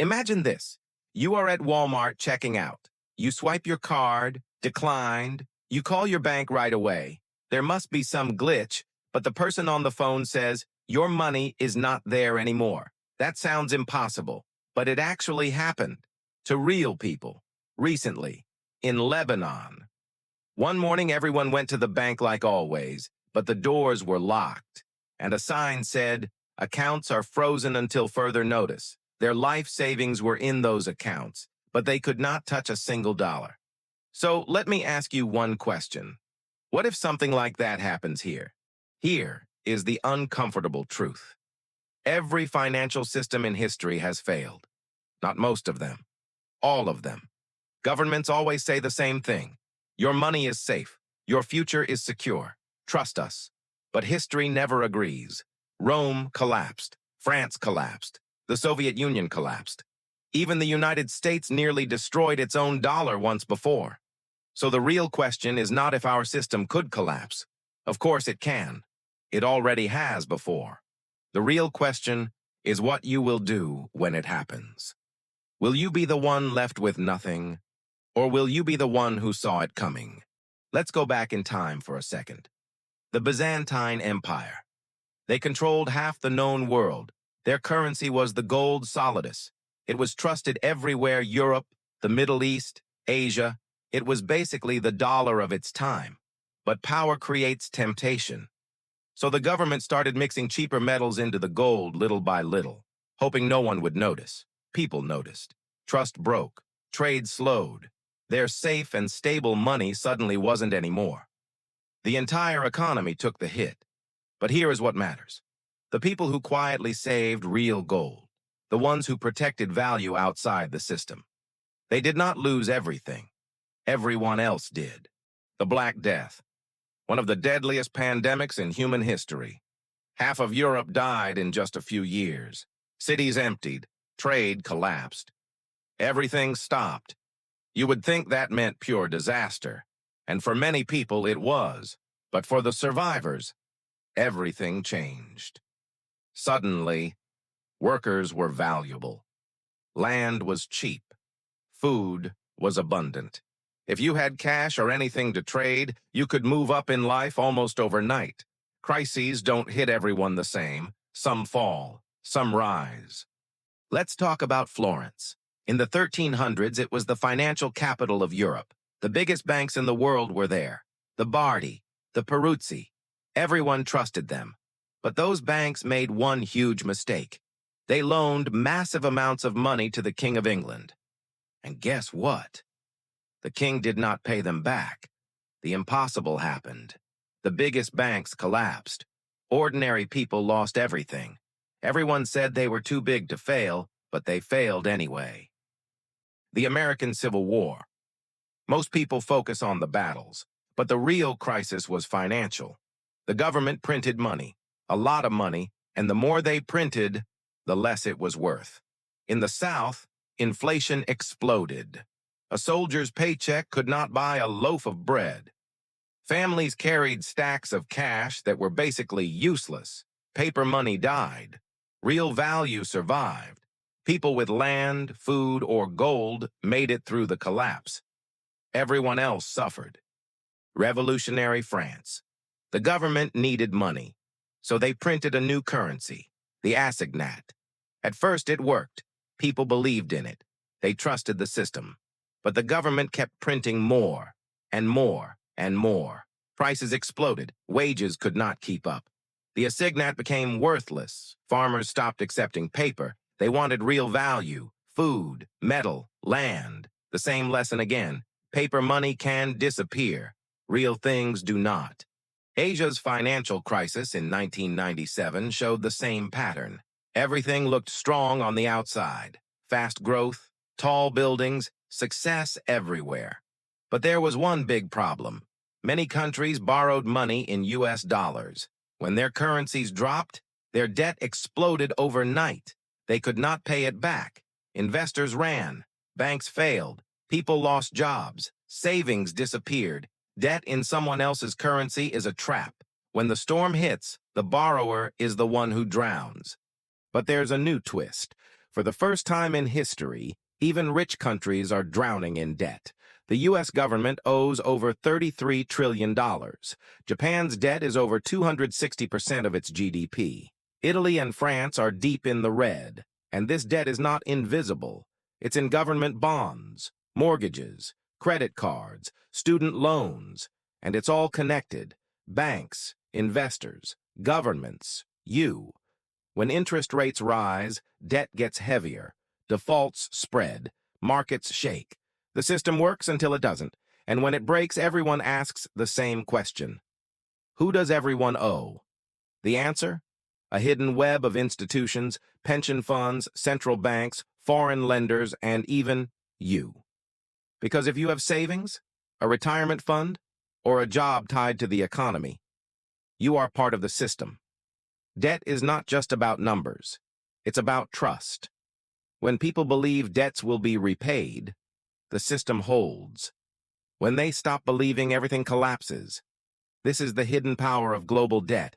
Imagine this. You are at Walmart checking out. You swipe your card, declined. You call your bank right away. There must be some glitch, but the person on the phone says, your money is not there anymore. That sounds impossible, but it actually happened to real people recently in Lebanon. One morning, everyone went to the bank like always, but the doors were locked, and a sign said, accounts are frozen until further notice. Their life savings were in those accounts, but they could not touch a single dollar. So let me ask you one question. What if something like that happens here? Here is the uncomfortable truth. Every financial system in history has failed. Not most of them. All of them. Governments always say the same thing. Your money is safe. Your future is secure. Trust us. But history never agrees. Rome collapsed. France collapsed. The Soviet Union collapsed. Even the United States nearly destroyed its own dollar once before. So the real question is not if our system could collapse. Of course it can. It already has before. The real question is what you will do when it happens. Will you be the one left with nothing, or will you be the one who saw it coming? Let's go back in time for a second. The Byzantine Empire. They controlled half the known world. Their currency was the gold solidus. It was trusted everywhere: Europe, the Middle East, Asia. It was basically the dollar of its time. But power creates temptation. So the government started mixing cheaper metals into the gold little by little, hoping no one would notice. People noticed. Trust broke. Trade slowed. Their safe and stable money suddenly wasn't anymore. The entire economy took the hit. But here is what matters. The people who quietly saved real gold, the ones who protected value outside the system. They did not lose everything. Everyone else did. The Black Death, one of the deadliest pandemics in human history. Half of Europe died in just a few years. Cities emptied. Trade collapsed. Everything stopped. You would think that meant pure disaster. And for many people it was. But for the survivors, everything changed. Suddenly, workers were valuable. Land was cheap. Food was abundant. If you had cash or anything to trade, you could move up in life almost overnight. Crises don't hit everyone the same. Some fall, some rise. Let's talk about Florence. In the 1300s, it was the financial capital of Europe. The biggest banks in the world were there. The Bardi, the Peruzzi. Everyone trusted them. But those banks made one huge mistake. They loaned massive amounts of money to the King of England. And guess what? The king did not pay them back. The impossible happened. The biggest banks collapsed. Ordinary people lost everything. Everyone said they were too big to fail, but they failed anyway. The American Civil War. Most people focus on the battles, but the real crisis was financial. The government printed money, a lot of money, and the more they printed, the less it was worth. In the South, inflation exploded. A soldier's paycheck could not buy a loaf of bread. Families carried stacks of cash that were basically useless. Paper money died. Real value survived. People with land, food, or gold made it through the collapse. Everyone else suffered. Revolutionary France. The government needed money, so they printed a new currency, the assignat. At first it worked. People believed in it. They trusted the system. But the government kept printing more and more and more. Prices exploded. Wages could not keep up. The assignat became worthless. Farmers stopped accepting paper. They wanted real value, food, metal, land. The same lesson again. Paper money can disappear. Real things do not. Asia's financial crisis in 1997 showed the same pattern. Everything looked strong on the outside. Fast growth, tall buildings, success everywhere. But there was one big problem. Many countries borrowed money in US dollars. When their currencies dropped, their debt exploded overnight. They could not pay it back. Investors ran. Banks failed. People lost jobs. Savings disappeared. Debt in someone else's currency is a trap. When the storm hits, the borrower is the one who drowns. But there's a new twist. For the first time in history, even rich countries are drowning in debt. The U.S. government owes over $33 trillion. Japan's debt is over 260% of its GDP. Italy and France are deep in the red, and this debt is not invisible. It's in government bonds, mortgages, credit cards, student loans, and it's all connected. Banks, investors, governments, you. When interest rates rise, debt gets heavier, defaults spread, markets shake. The system works until it doesn't, and when it breaks, everyone asks the same question. Who does everyone owe? The answer? A hidden web of institutions, pension funds, central banks, foreign lenders, and even you. Because if you have savings, a retirement fund, or a job tied to the economy, you are part of the system. Debt is not just about numbers. It's about trust. When people believe debts will be repaid, the system holds. When they stop believing, everything collapses. This is the hidden power of global debt.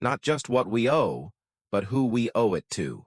Not just what we owe, but who we owe it to.